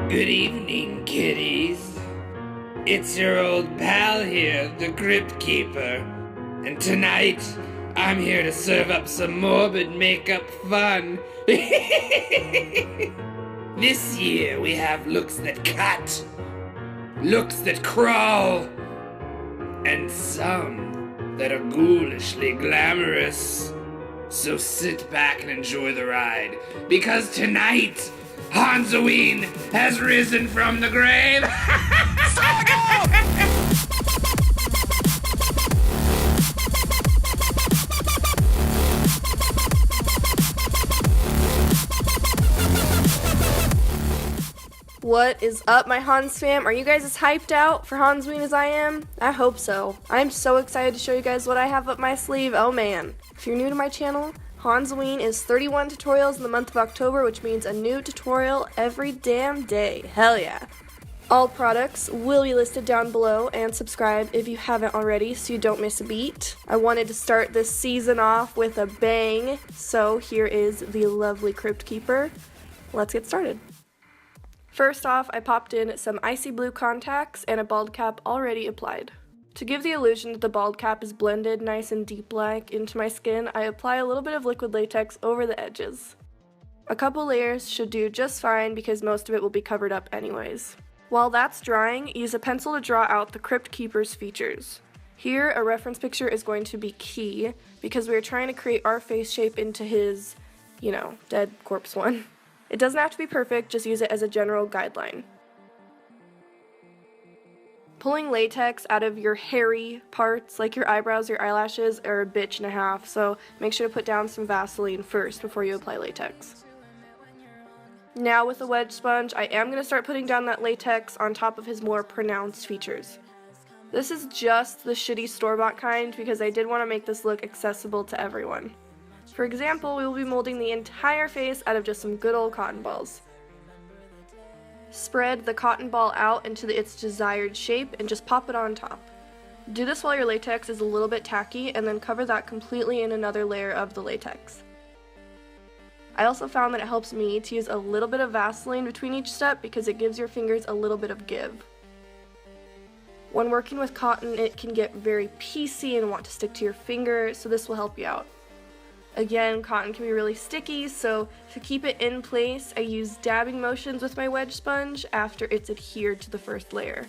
Good evening, kiddies. It's your old pal here, the Crypt Keeper. And tonight, I'm here to serve up some morbid makeup fun. This year, we have looks that cut, looks that crawl, and some that are ghoulishly glamorous. So sit back and enjoy the ride, because tonight, Halloween has risen from the grave. What is up, my Hans fam? Are you guys as hyped out for Halloween as I am? I hope so. I'm so excited to show you guys what I have up my sleeve. Oh man. If you're new to my channel, Halloween is 31 tutorials in the month of October, which means a new tutorial every damn day. Hell yeah. All products will be listed down below, and subscribe if you haven't already so you don't miss a beat. I wanted to start this season off with a bang, so here is the lovely Crypt Keeper. Let's get started. First off, I popped in some icy blue contacts and a bald cap already applied. To give the illusion that the bald cap is blended nice and deep-like into my skin, I apply a little bit of liquid latex over the edges. A couple layers should do just fine because most of it will be covered up anyways. While that's drying, use a pencil to draw out the Crypt Keeper's features. Here, a reference picture is going to be key because we are trying to create our face shape into his, dead corpse one. It doesn't have to be perfect, just use it as a general guideline. Pulling latex out of your hairy parts, like your eyebrows, your eyelashes, are a bitch and a half, so make sure to put down some Vaseline first before you apply latex. Now with the wedge sponge, I am going to start putting down that latex on top of his more pronounced features. This is just the shitty store-bought kind because I did want to make this look accessible to everyone. For example, we will be molding the entire face out of just some good old cotton balls. Spread the cotton ball out into its desired shape and just pop it on top. Do this while your latex is a little bit tacky, and then cover that completely in another layer of the latex. I also found that it helps me to use a little bit of Vaseline between each step because it gives your fingers a little bit of give. When working with cotton, it can get very piecey and want to stick to your finger, so this will help you out. Again, cotton can be really sticky, so to keep it in place, I use dabbing motions with my wedge sponge after it's adhered to the first layer.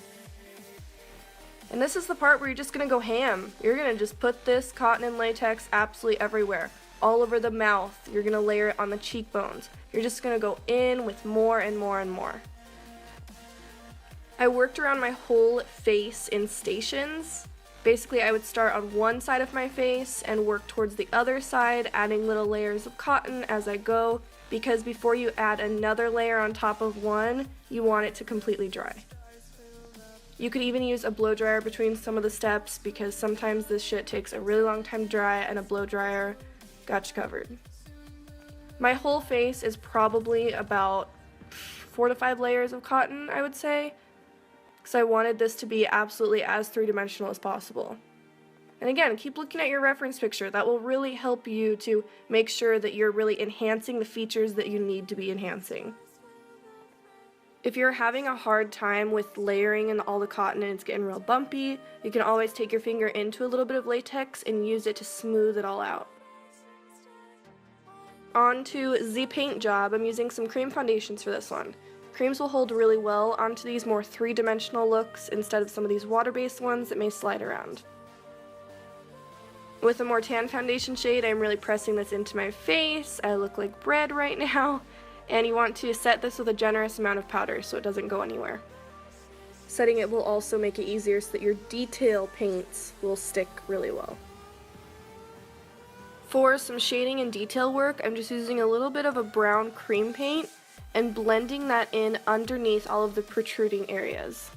And this is the part where you're just going to go ham. You're going to just put this cotton and latex absolutely everywhere. All over the mouth. You're going to layer it on the cheekbones. You're just going to go in with more and more and more. I worked around my whole face in stations. Basically, I would start on one side of my face and work towards the other side, adding little layers of cotton as I go, because before you add another layer on top of one, you want it to completely dry. You could even use a blow dryer between some of the steps, because sometimes this shit takes a really long time to dry, and a blow dryer got you covered. My whole face is probably about 4 to 5 layers of cotton, I would say. So I wanted this to be absolutely as three-dimensional as possible. And again, keep looking at your reference picture. That will really help you to make sure that you're really enhancing the features that you need to be enhancing. If you're having a hard time with layering in all the cotton and it's getting real bumpy, you can always take your finger into a little bit of latex and use it to smooth it all out. On to the paint job. I'm using some cream foundations for this one. Creams will hold really well onto these more three-dimensional looks instead of some of these water-based ones that may slide around. With a more tan foundation shade, I'm really pressing this into my face. I look like bread right now. And you want to set this with a generous amount of powder so it doesn't go anywhere. Setting it will also make it easier so that your detail paints will stick really well. For some shading and detail work, I'm just using a little bit of a brown cream paint and blending that in underneath all of the protruding areas.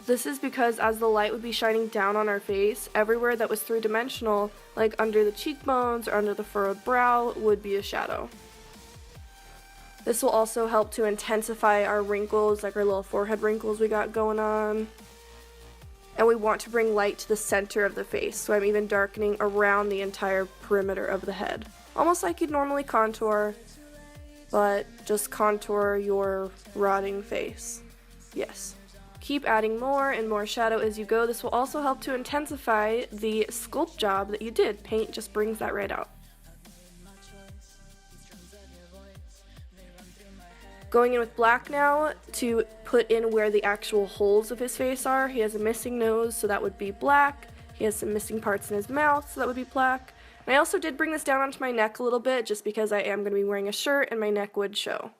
This is because as the light would be shining down on our face, everywhere that was three-dimensional, like under the cheekbones or under the furrowed brow, would be a shadow. This will also help to intensify our wrinkles, like our little forehead wrinkles we got going on. And we want to bring light to the center of the face, so I'm even darkening around the entire perimeter of the head. Almost like you'd normally contour, but just contour your rotting face. Yes. Keep adding more and more shadow as you go. This will also help to intensify the sculpt job that you did. Paint just brings that right out. Going in with black now to put in where the actual holes of his face are. He has a missing nose, so that would be black. He has some missing parts in his mouth, so that would be black. And I also did bring this down onto my neck a little bit, just because I am going to be wearing a shirt and my neck would show.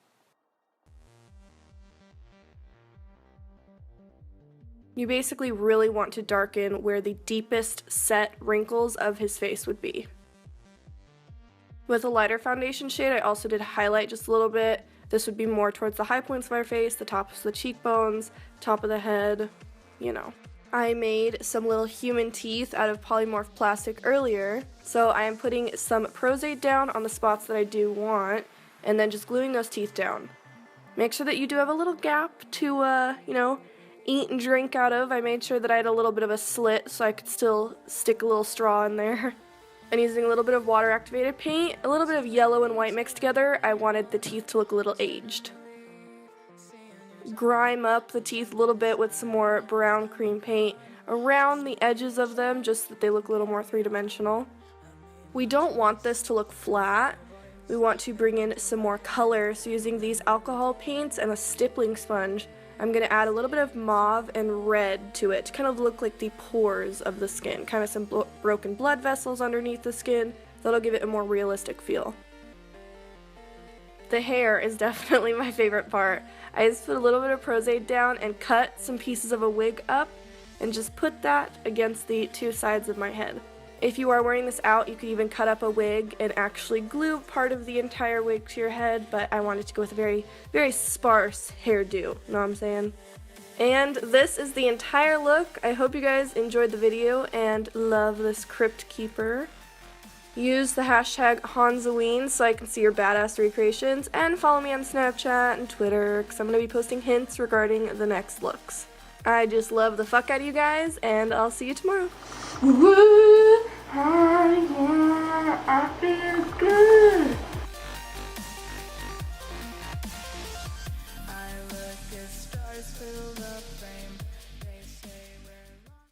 You basically really want to darken where the deepest set wrinkles of his face would be. With a lighter foundation shade, I also did highlight just a little bit. This would be more towards the high points of our face, the tops of the cheekbones, top of the head, you know. I made some little human teeth out of polymorph plastic earlier, so I am putting some Prozade down on the spots that I do want, and then just gluing those teeth down. Make sure that you do have a little gap to, you know, eat and drink out of. I made sure that I had a little bit of a slit so I could still stick a little straw in there. And using a little bit of water activated paint, a little bit of yellow and white mixed together, I wanted the teeth to look a little aged. Grime up the teeth a little bit with some more brown cream paint around the edges of them, just so that they look a little more three-dimensional. We don't want this to look flat. We want to bring in some more color, so using these alcohol paints and a stippling sponge, I'm going to add a little bit of mauve and red to it to kind of look like the pores of the skin, kind of some broken blood vessels underneath the skin. That'll give it a more realistic feel. The hair is definitely my favorite part. I just put a little bit of Prozade down and cut some pieces of a wig up and just put that against the two sides of my head. If you are wearing this out, you could even cut up a wig and actually glue part of the entire wig to your head, but I wanted to go with a very, very sparse hairdo, you know what I'm saying? And this is the entire look. I hope you guys enjoyed the video and love this Crypt Keeper. Use the hashtag Hanzaween so I can see your badass recreations, and follow me on Snapchat and Twitter because I'm going to be posting hints regarding the next looks. I just love the fuck out of you guys, and I'll see you tomorrow. Woo! Oh yeah, I feel good.